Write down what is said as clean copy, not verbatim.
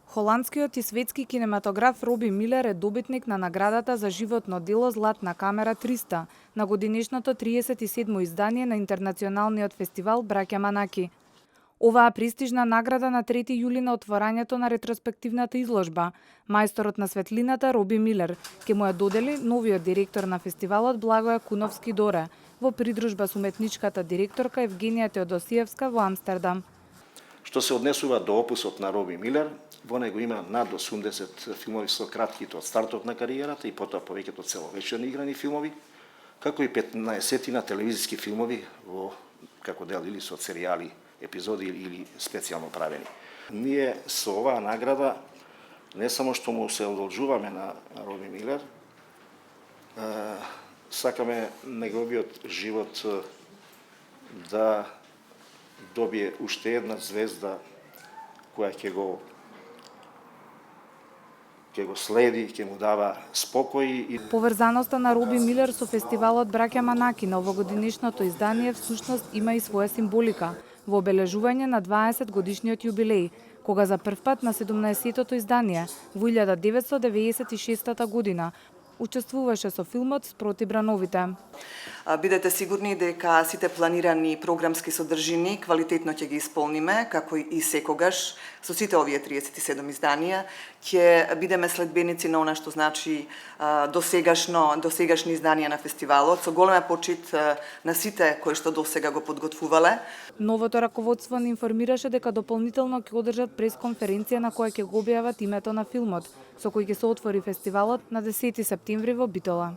Холандскиот и светски кинематограф Роби Милер е добитник на наградата за животно дело Златна камера 300 на годинешното 37-мо издание на интернационалниот фестивал Браќа Манаки. Оваа престижна награда на 3 јули на отворањето на ретроспективната изложба, мајсторот на светлината Роби Милер ќе му ја додели новиот директор на фестивалот Благоја Куновски-Доре во придружба со уметничката директорка Евгенија Теодосиевска во Амстердам. Што се однесува до опусот на Роби Милер, во него има над 80 филмови со кратките од стартот на кариерата и потоа повеќето целовечерни играни филмови, како и 15 на телевизиски филмови во како дел или со серијали, епизоди или специјално правени. Ние со оваа награда не само што му се одолжуваме на Роби Милер, сакаме неговиот живот да добие уште една звезда која ќе го следи, ќе му дава спокој. Поврзаноста на Роби Милер со фестивалот Браќа Манаки на овогодинешното издание всушност има и своја символика во обележување на 20 годишниот јубилеј, кога за првпат на 17-тото издание во 1996 година учествуваше со филмот Спроти брановите. Бидете сигурни дека сите планирани програмски содржини квалитетно ќе ги исполниме, како и секогаш со сите овие 37 изданија ќе бидеме следбеници на она што значи досегашни изданија на фестивалот, со голема почит на сите кои што досега го подготвувале. Новото раководство ни информираше дека дополнително ќе одржат пресконференција на која ќе го објават името на филмот, со кој ќе се отвори фестивалот на 10 септември во Битола.